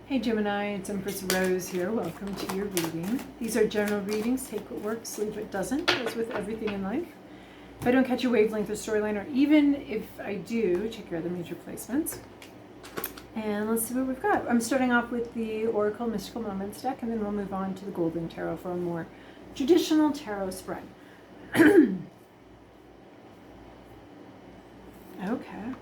Hey Gemini, it's Empress Rose here. Welcome to your reading. These are general readings. Take what works, leave what doesn't, as with everything in life. If I don't catch your wavelength or storyline, or even if I do, check your other major placements. And let's see what we've got. I'm starting off with the Oracle Mystical Moments deck, and then we'll move on to the Golden Tarot for a more traditional tarot spread. Okay.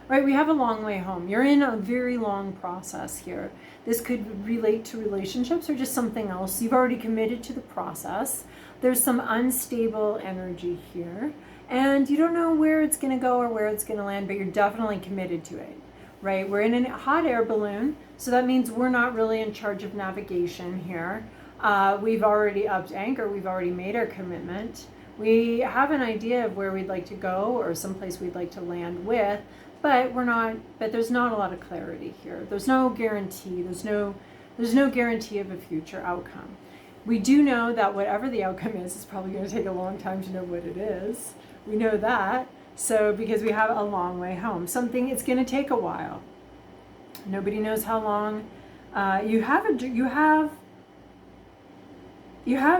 Right, we have a long way home. You're in a very long process here. This could relate to relationships or just something else. You've already committed to the process. There's some unstable energy here. And you don't know where it's going to go or where it's going to land, but you're definitely committed to it, right? We're in a hot air balloon, so that means we're not really in charge of navigation here. We've already upped anchor. We've already made our commitment. We have an idea of where we'd like to go or someplace we'd like to land with, but there's not a lot of clarity here. There's no guarantee. There's no guarantee of a future outcome. We do know that whatever the outcome is, it's probably going to take a long time to know what it is. We know that. So because we have a long way home, it's going to take a while. Nobody knows how long. You have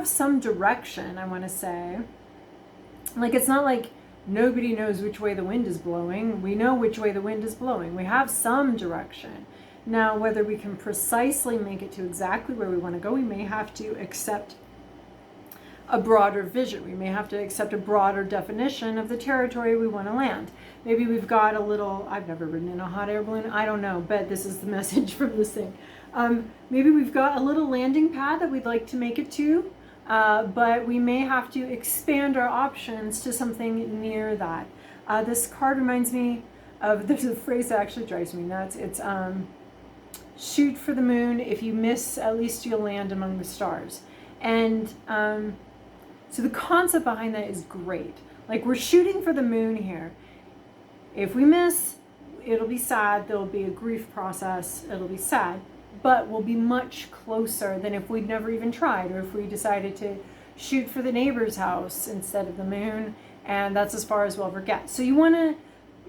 some direction, I want to say. Like, it's not like nobody knows which way the wind is blowing. We know which way the wind is blowing. We have some direction. Now, whether we can precisely make it to exactly where we want to go, we may have to accept a broader vision. We may have to accept a broader definition of the territory we want to land. Maybe we've got a little, I've never ridden in a hot air balloon, I don't know, but this is the message from this thing. Maybe we've got a little landing pad that we'd like to make it to, but we may have to expand our options to something near that. This card reminds me of, there's a phrase that actually drives me nuts. It's shoot for the moon. If you miss, at least you'll land among the stars. And so the concept behind that is great. Like, we're shooting for the moon here. If we miss, it'll be sad. There'll be a grief process. It'll be sad. But we'll be much closer than if we'd never even tried, or if we decided to shoot for the neighbor's house instead of the moon, and that's as far as we'll ever get. So you want to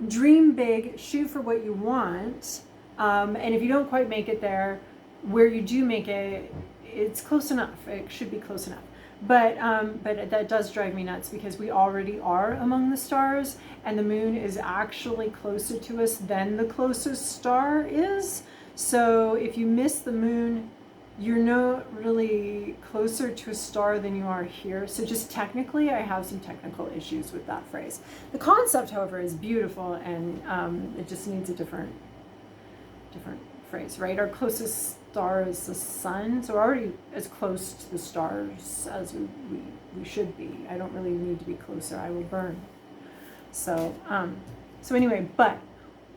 dream big, shoot for what you want, and if you don't quite make it there, where you do make it, it's close enough. It should be close enough. But that does drive me nuts, because we already are among the stars, and the moon is actually closer to us than the closest star is. So if you miss the moon, you're not really closer to a star than you are here. So just technically, I have some technical issues with that phrase. The concept, however, is beautiful, and it just needs a different phrase, right? Our closest star is the sun, so we're already as close to the stars as we should be. I don't really need to be closer. I will burn. So anyway, but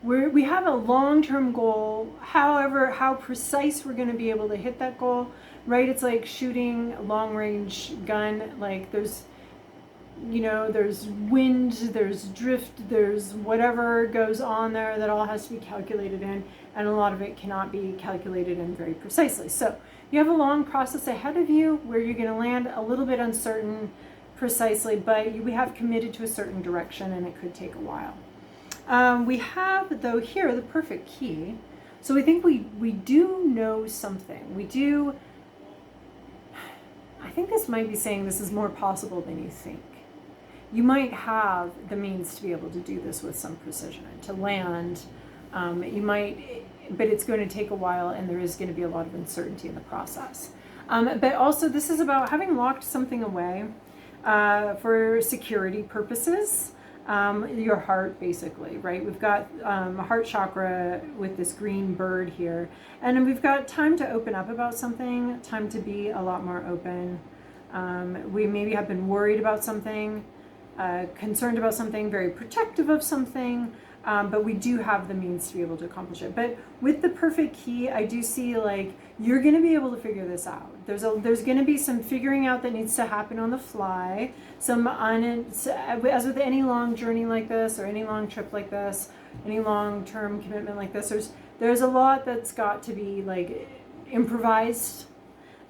we have a long-term goal. However, how precise we're going to be able to hit that goal, right? It's like shooting a long-range gun. Like, there's wind, there's drift, there's whatever goes on there that all has to be calculated in, and a lot of it cannot be calculated in very precisely. So you have a long process ahead of you where you're going to land, a little bit uncertain precisely, but we have committed to a certain direction, and it could take a while. We have, though, here the perfect key. So we think we do know something. I think this might be saying this is more possible than you think. You might have the means to be able to do this with some precision, to land. But it's going to take a while, and there is going to be a lot of uncertainty in the process. But also, this is about having locked something away for security purposes. Your heart, basically, right? We've got a heart chakra with this green bird here, and we've got time to open up about something, time to be a lot more open. We maybe have been worried about something, concerned about something, very protective of something, but we do have the means to be able to accomplish it. But with the perfect key, I do see, like, you're going to be able to figure this out. There's going to be some figuring out that needs to happen on the fly. As with any long journey like this, or any long trip like this, any long-term commitment like this, there's a lot that's got to be, like, improvised.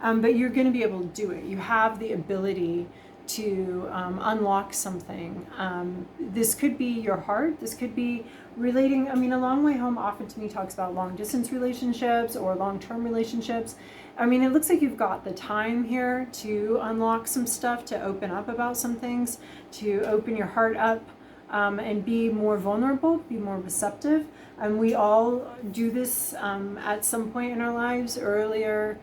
But you're going to be able to do it. You have the ability to unlock something. This could be your heart. This could be relating. I mean, A Long Way Home often to me talks about long distance relationships or long-term relationships. I mean, it looks like you've got the time here to unlock some stuff, to open up about some things, to open your heart up, and be more vulnerable, be more receptive. And we all do this at some point in our lives. Earlier,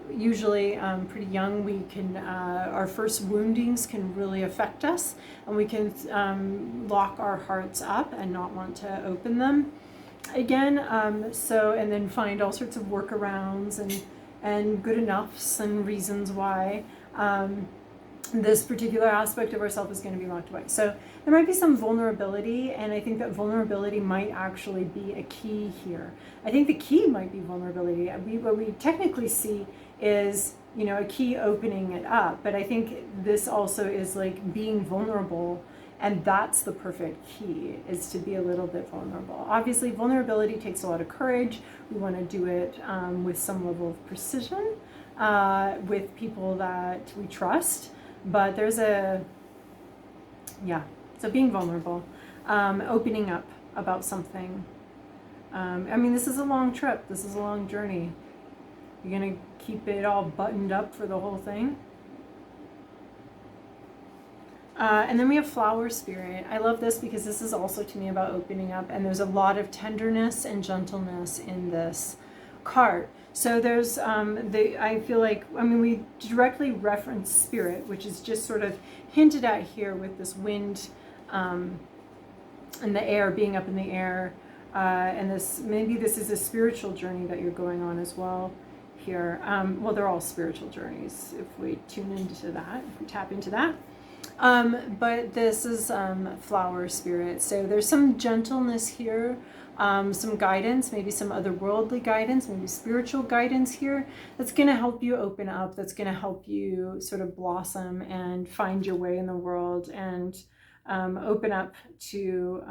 usually pretty young, we can, our first woundings can really affect us, and we can lock our hearts up and not want to open them again. And then find all sorts of workarounds and good enoughs and reasons why this particular aspect of ourself is going to be locked away. So there might be some vulnerability, and I think that vulnerability might actually be a key here. I think the key might be vulnerability. What we technically see is, you know, a key opening it up, but I think this also is like being vulnerable, and that's the perfect key, is to be a little bit vulnerable. Obviously, vulnerability takes a lot of courage. We want to do it with some level of precision, with people that we trust. But there's so being vulnerable, opening up about something. I mean, this is a long trip. This is a long journey. You're going to keep it all buttoned up for the whole thing. And then we have Flower Spirit. I love this because this is also to me about opening up, and there's a lot of tenderness and gentleness in this card. So there's, I feel like, I mean, we directly reference spirit, which is just sort of hinted at here with this wind and the air, being up in the air. And maybe this is a spiritual journey that you're going on as well here. Well, they're all spiritual journeys if we tune into that, if we tap into that. But this is Flower Spirit. So there's some gentleness here. Some guidance, maybe some otherworldly guidance, maybe spiritual guidance here that's going to help you open up, that's going to help you sort of blossom and find your way in the world, and open up to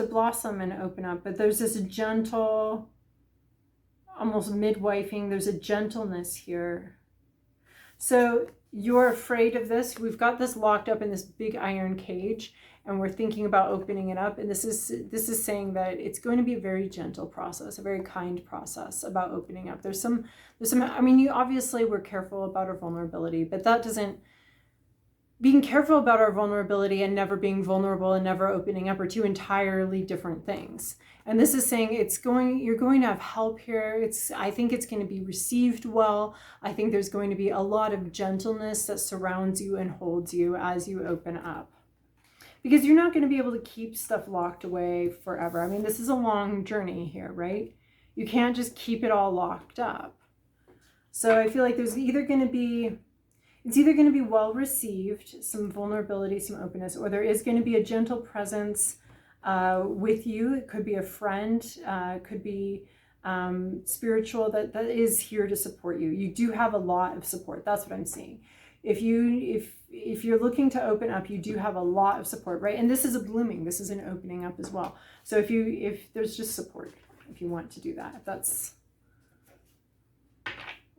blossom and open up. But there's this gentle, almost midwifing, there's a gentleness here. So you're afraid of this. We've got this locked up in this big iron cage, and we're thinking about opening it up. And this is saying that it's going to be a very gentle process, a very kind process about opening up. There's some, I mean, obviously we're careful about our vulnerability, but that doesn't, being careful about our vulnerability and never being vulnerable and never opening up are two entirely different things. And this is saying you're going to have help here. I think it's going to be received well. I think there's going to be a lot of gentleness that surrounds you and holds you as you open up. Because you're not going to be able to keep stuff locked away forever. I mean, this is a long journey here, right? You can't just keep it all locked up. So I feel like it's either going to be well received, some vulnerability, some openness, or there is going to be a gentle presence with you. It could be a friend, could be spiritual that is here to support you. You do have a lot of support. That's what I'm seeing. If you're looking to open up, you do have a lot of support, right? And this is a blooming. This is an opening up as well. So if there's just support, if you want to do that, if that's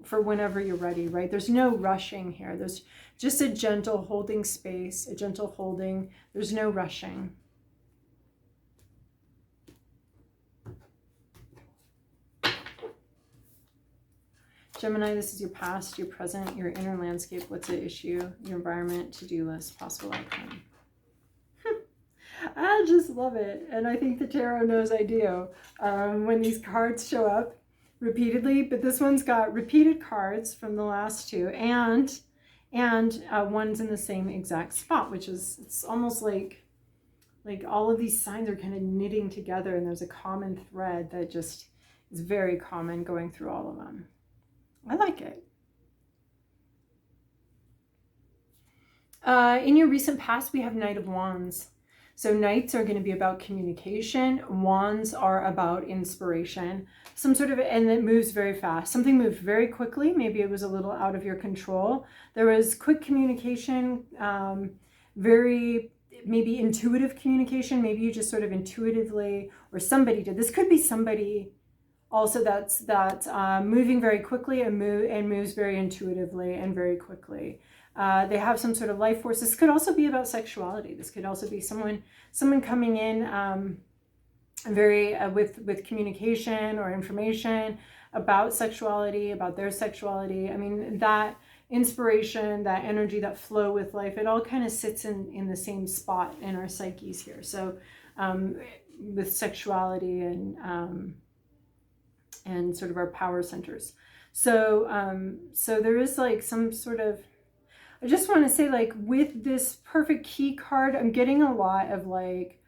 for whenever you're ready, right? There's no rushing here. There's just a gentle holding space, a gentle holding. There's no rushing. Gemini, this is your past, your present, your inner landscape. What's at issue? Your environment, to-do list, possible outcome. I just love it. And I think the tarot knows I do. When these cards show up repeatedly, but this one's got repeated cards from the last two, and one's in the same exact spot, which is, it's almost like all of these signs are kind of knitting together, and there's a common thread that just is very common going through all of them. I like it. In your recent past, we have Knight of Wands. So Knights are going to be about communication. Wands are about inspiration. Some sort of, and it moves very fast. Something moved very quickly. Maybe it was a little out of your control. There was quick communication, very maybe intuitive communication. Maybe you just sort of intuitively, or somebody did. This could be somebody Also, that's moving very quickly and moves very intuitively and very quickly. They have some sort of life force. This could also be about sexuality. This could also be someone coming in very with communication or information about sexuality, about their sexuality. I mean, that inspiration, that energy, that flow with life, it all kind of sits in the same spot in our psyches here. So with sexuality and sort of our power centers. So so there is like some sort of, I just want to say, like, with this perfect key card, I'm getting a lot of like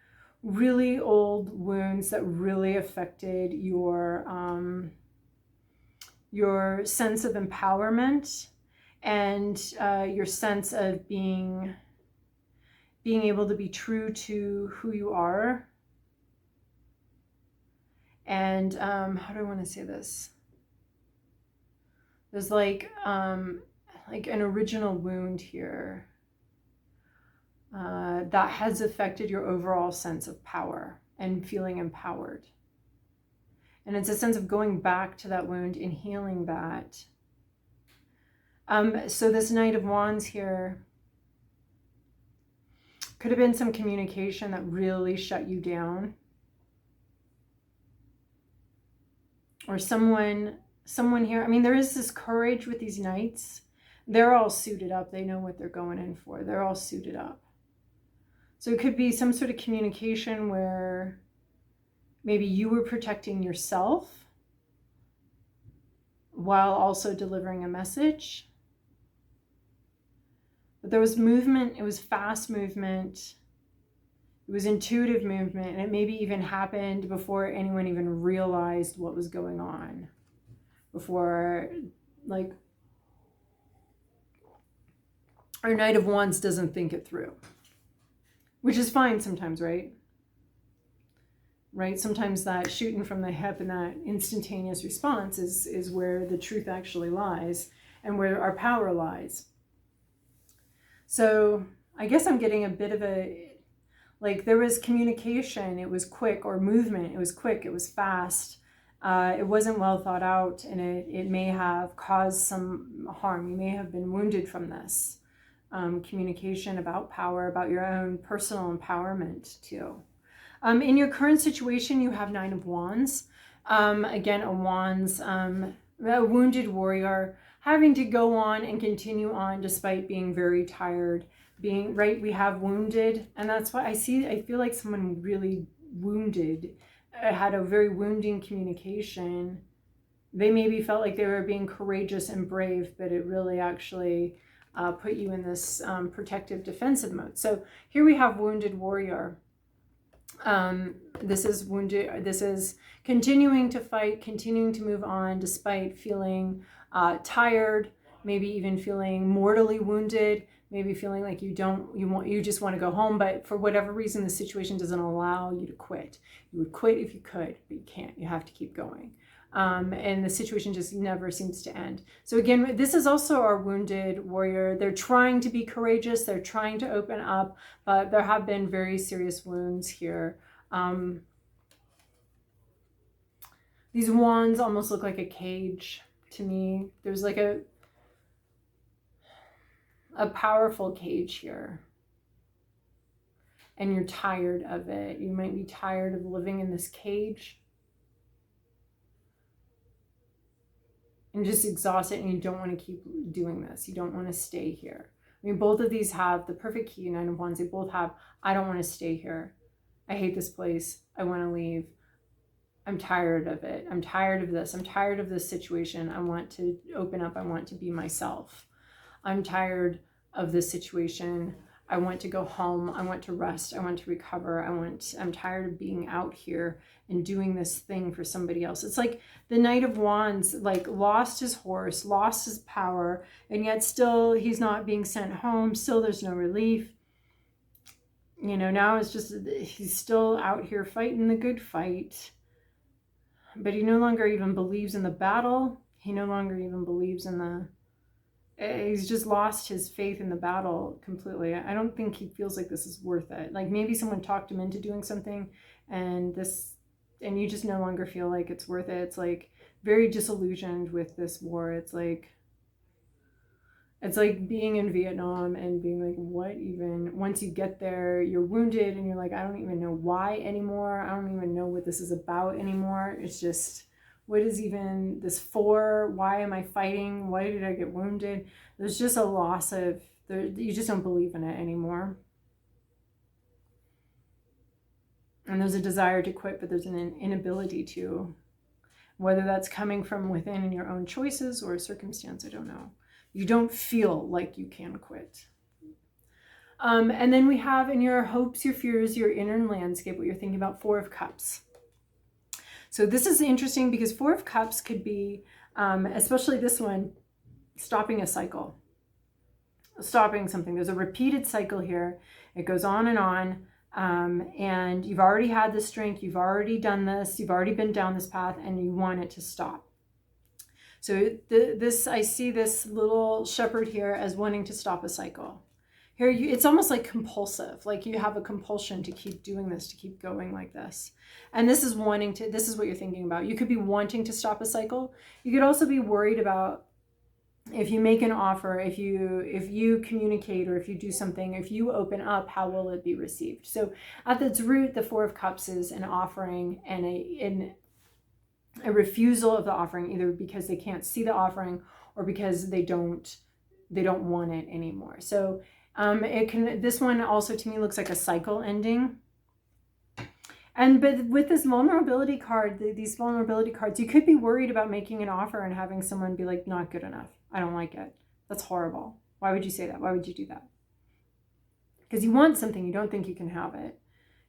really old wounds that really affected your sense of empowerment and your sense of being able to be true to who you are. And how do I want to say this? There's like an original wound here that has affected your overall sense of power and feeling empowered. And it's a sense of going back to that wound and healing that. So this Knight of Wands here could have been some communication that really shut you down. Or someone here, I mean, there is this courage with these knights. They're all suited up. They know what they're going in for. They're all suited up. So it could be some sort of communication where maybe you were protecting yourself while also delivering a message. But there was movement. It was fast movement. It was intuitive movement, and it maybe even happened before anyone even realized what was going on. Before, like, our Knight of Wands doesn't think it through. Which is fine sometimes, right? Right? Sometimes that shooting from the hip and that instantaneous response is where the truth actually lies and where our power lies. So I guess I'm getting a bit of a, like, there was communication, it was quick, or movement, it was quick, it was fast. It wasn't well thought out, and it may have caused some harm. You may have been wounded from this. Communication about power, about your own personal empowerment too. In your current situation, you have Nine of Wands. Again, a Wands, a wounded warrior, having to go on and continue on despite being very tired. Being, right, we have wounded, and that's why I feel like someone really wounded, had a very wounding communication. They maybe felt like they were being courageous and brave, but it really actually put you in this protective defensive mode. So here we have wounded warrior. This is wounded. This is continuing to fight, continuing to move on despite feeling tired, maybe even feeling mortally wounded, maybe feeling like you just want to go home, but for whatever reason the situation doesn't allow you to quit. You would quit if you could, but you can't. You have to keep going. And the situation just never seems to end. So again, this is also our wounded warrior. They're trying to be courageous. They're trying to open up, but there have been very serious wounds here. These wands almost look like a cage to me. There's like a powerful cage here. And you're tired of it. You might be tired of living in this cage. And just exhausted, and you don't want to keep doing this. You don't want to stay here. I mean, both of these have the perfect key, Nine of Wands. They both have, I don't want to stay here. I hate this place. I want to leave. I'm tired of it. I'm tired of this. I'm tired of this situation. I want to open up. I want to be myself. I'm tired of this situation. I want to go home. I want to rest. I want to recover. I'm tired of being out here and doing this thing for somebody else. It's like the Knight of Wands, like, lost his horse, lost his power, and yet still he's not being sent home. Still there's no relief. You know, now it's just, he's still out here fighting the good fight. But he no longer even believes in the battle. He no longer even believes in the... He's just lost his faith in the battle completely. I don't think he feels like this is worth it. Like, maybe someone talked him into doing something, and this and you just no longer feel like it's worth it. It's like very disillusioned with this war. It's like being in Vietnam and being like, what even, once you get there, you're wounded and you're like, I don't even know why anymore. I don't even know what this is about anymore. It's just, what is even this for? Why am I fighting? Why did I get wounded? There's just a loss of, you just don't believe in it anymore. And there's a desire to quit, but there's an inability to, whether that's coming from within in your own choices or a circumstance, I don't know. You don't feel like you can quit. And then we have in your hopes, your fears, your inner landscape, what you're thinking about, Four of Cups. So this is interesting because Four of Cups could be, especially this one, stopping a cycle, stopping something. There's a repeated cycle here. It goes on, and you've already had this drink, you've already done this, you've already been down this path, and you want it to stop. So I see this little shepherd here as wanting to stop a cycle. Here, it's almost like compulsive, like you have a compulsion to keep doing this, to keep going like this. And this is this is what you're thinking about. You could be wanting to stop a cycle. You could also be worried about, if you make an offer, if you communicate, or if you do something, if you open up, how will it be received? So at its root, the Four of Cups is an offering and a refusal of the offering, either because they can't see the offering or because they don't want it anymore. So this one also to me looks like a cycle ending. But with this vulnerability card, these vulnerability cards, you could be worried about making an offer and having someone be like, not good enough. I don't like it. That's horrible. Why would you say that? Why would you do that? Because you want something, you don't think you can have it.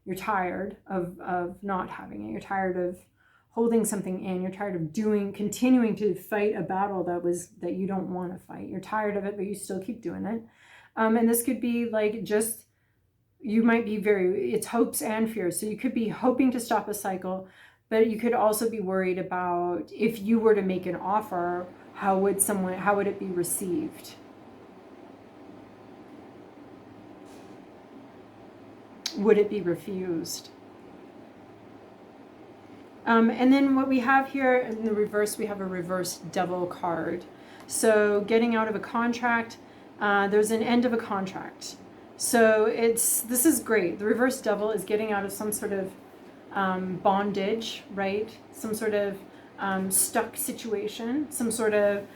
You're tired of not having it. You're tired of holding something in. You're tired of continuing to fight a battle that you don't want to fight. You're tired of it, but you still keep doing it. And this could be like just, you might be it's hopes and fears. So you could be hoping to stop a cycle, but you could also be worried about, if you were to make an offer, how would it be received? Would it be refused? And then what we have here in the reverse, we have a reverse devil card. So getting out of a contract, there's an end of a contract. So this is great. The reverse devil is getting out of some sort of bondage, right? Some sort of stuck situation, some sort of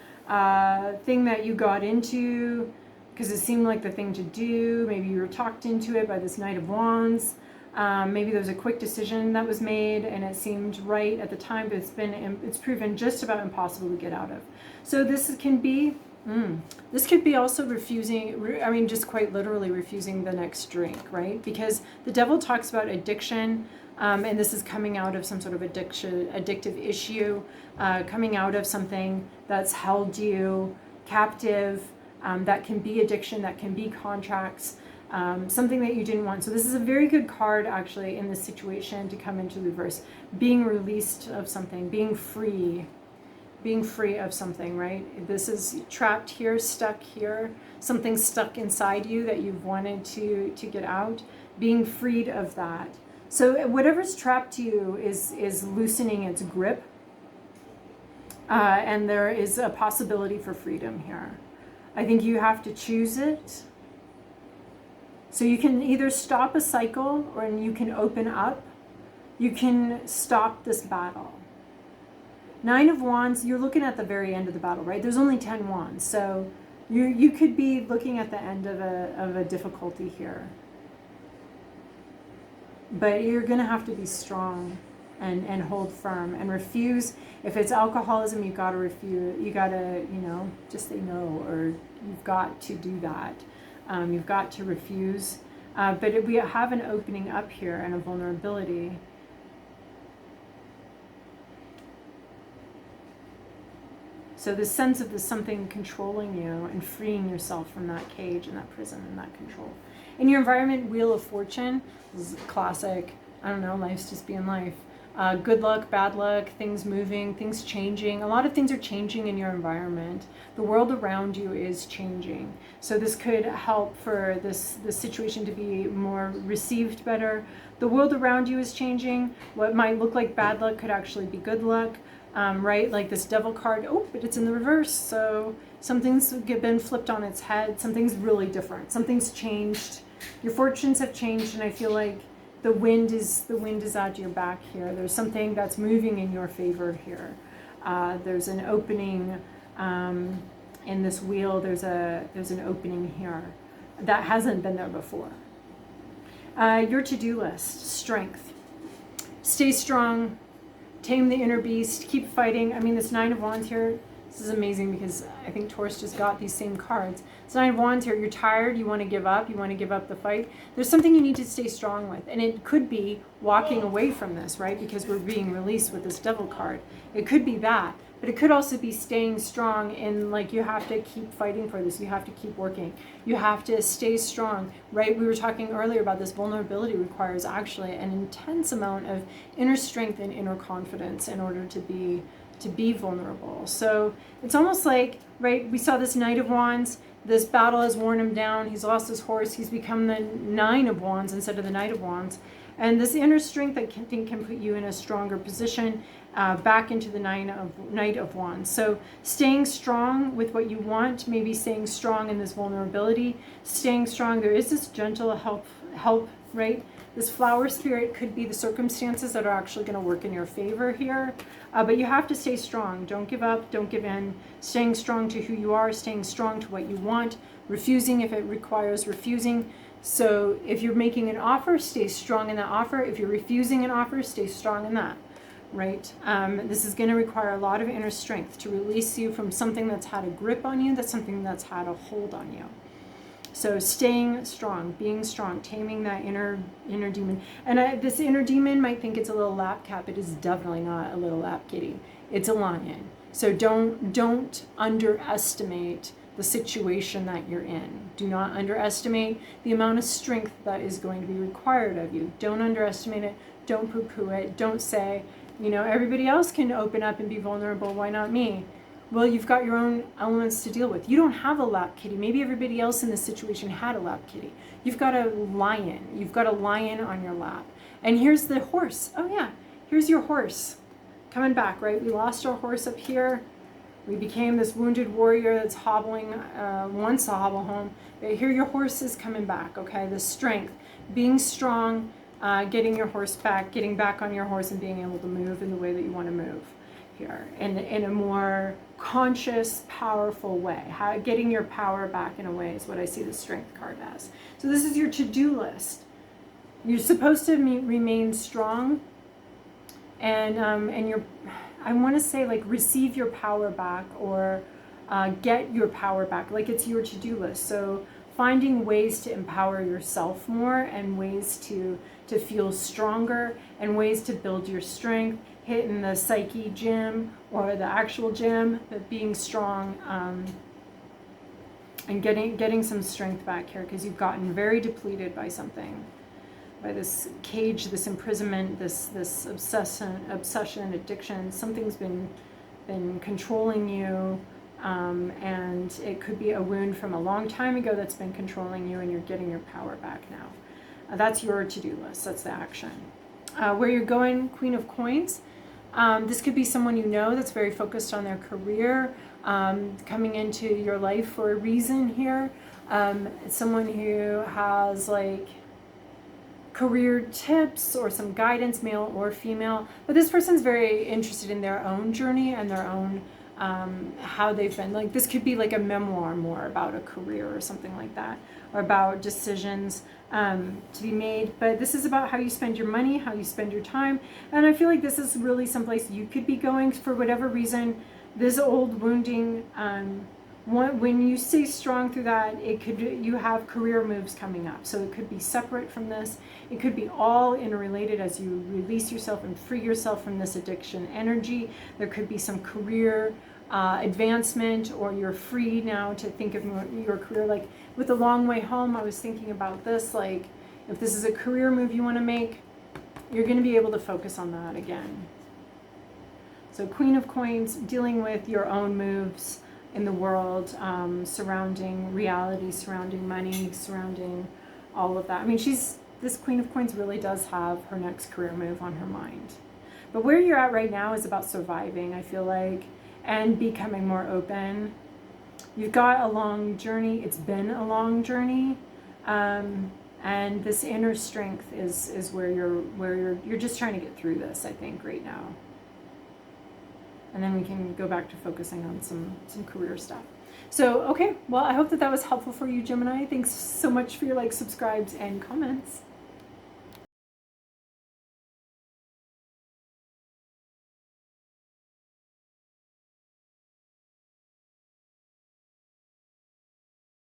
thing that you got into because it seemed like the thing to do. Maybe you were talked into it by this Knight of Wands. Maybe there was a quick decision that was made and it seemed right at the time, but it's proven just about impossible to get out of. So this could be also refusing, just quite literally refusing the next drink, right? Because the devil talks about addiction, and this is coming out of some sort of addictive issue, coming out of something that's held you captive, that can be addiction, that can be contracts, something that you didn't want. So this is a very good card actually in this situation to come into reverse. Being released of something, being free of something, right? This is trapped here, stuck here, something stuck inside you that you've wanted to get out, being freed of that. So whatever's trapped you is loosening its grip, and there is a possibility for freedom here. I think you have to choose it. So you can either stop a cycle, or you can open up. You can stop this battle. Nine of Wands, you're looking at the very end of the battle, right? There's only 10 wands. So you could be looking at the end of a difficulty here. But you're going to have to be strong and hold firm and refuse. If it's alcoholism, you've got to refuse. You got to, just say no, or you've got to do that. You've got to refuse. But we have an opening up here and a vulnerability. So the sense of something controlling you and freeing yourself from that cage and that prison and that control. In your environment, Wheel of Fortune is classic. I don't know, life's just being life. good luck, bad luck, things moving, things changing. A lot of things are changing in your environment. The world around you is changing. So this could help for this situation to be more received better. The world around you is changing. What might look like bad luck could actually be good luck, right? Like this devil card, oh, but it's in the reverse. So something's been flipped on its head. Something's really different. Something's changed. Your fortunes have changed, and I feel like the wind is at your back here. There's something that's moving in your favor here. There's an opening in this wheel. There's an opening here that hasn't been there before. Your to-do list: strength. Stay strong. Tame the inner beast. Keep fighting. I mean, this Nine of Wands here. This is amazing because I think Taurus just got these same cards. It's Nine of Wands here. You're tired. You want to give up. You want to give up the fight. There's something you need to stay strong with. And it could be walking away from this, right? Because we're being released with this devil card. It could be that. But it could also be staying strong and like you have to keep fighting for this. You have to keep working. You have to stay strong, right? We were talking earlier about this vulnerability requires actually an intense amount of inner strength and inner confidence in order to be vulnerable. So it's almost like, right, we saw this Knight of Wands. This battle has worn him down. He's lost his horse. He's become the Nine of Wands instead of the Knight of Wands. And this inner strength, I think, can put you in a stronger position back into the Knight of Wands. So staying strong with what you want, maybe staying strong in this vulnerability, staying strong. There is this gentle help, right? This flower spirit could be the circumstances that are actually going to work in your favor here. But you have to stay strong. Don't give up. Don't give in. Staying strong to who you are. Staying strong to what you want. Refusing if it requires refusing. So if you're making an offer, stay strong in that offer. If you're refusing an offer, stay strong in that. Right? This is going to require a lot of inner strength to release you from something that's had a grip on you. That's something that's had a hold on you. So staying strong, being strong, taming that inner demon. And this inner demon might think it's a little lap cat. It is definitely not a little lap kitty. It's a lion. So don't underestimate the situation that you're in. Do not underestimate the amount of strength that is going to be required of you. Don't underestimate it. Don't poo-poo it. Don't say, you know, everybody else can open up and be vulnerable. Why not me? Well, you've got your own elements to deal with. You don't have a lap kitty. Maybe everybody else in this situation had a lap kitty. You've got a lion. You've got a lion on your lap. And here's the horse. Oh yeah, here's your horse. Coming back, right? We lost our horse up here. We became this wounded warrior that's hobbling, wants to hobble home. But here your horse is coming back, okay? The strength, being strong, getting your horse back, getting back on your horse and being able to move in the way that you want to move here in a more conscious, powerful way. Getting your power back in a way is what I see the strength card as. So this is your to-do list. You're supposed to remain strong and you're, I want to say like receive your power back or get your power back. Like it's your to-do list. So finding ways to empower yourself more and ways to feel stronger and ways to build your strength, hitting the psyche gym or the actual gym, but being strong and getting some strength back here because you've gotten very depleted by something, by this cage, this imprisonment, this obsession, addiction. Something's been controlling you, and it could be a wound from a long time ago that's been controlling you, and you're getting your power back now. That's your to-do list. That's the action. Where you're going, Queen of Coins. This could be someone you know that's very focused on their career, coming into your life for a reason here. Someone who has like career tips or some guidance, male or female. But this person's very interested in their own journey and their own how they've been. Like this could be like a memoir more about a career or something like that, or about decisions to be made. But this is about how you spend your money, how you spend your time. And I feel like this is really someplace you could be going for whatever reason. This old wounding, when you stay strong through that, you have career moves coming up. So it could be separate from this. It could be all interrelated as you release yourself and free yourself from this addiction energy. There could be some career advancement, or you're free now to think of your career. Like with the long way home, I was thinking about this, like if this is a career move you want to make, you're going to be able to focus on that again. So Queen of Coins, dealing with your own moves in the world, surrounding reality, surrounding money, surrounding all of that. I mean, this Queen of Coins really does have her next career move on her mind. But where you're at right now is about surviving, I feel like, and becoming more open. You've got a long journey. It's been a long journey. And this inner strength is where you're just trying to get through this, I think, right now. And then we can go back to focusing on some career stuff. So, okay, well, I hope that was helpful for you, Gemini. Thanks so much for your likes, subscribes, and comments.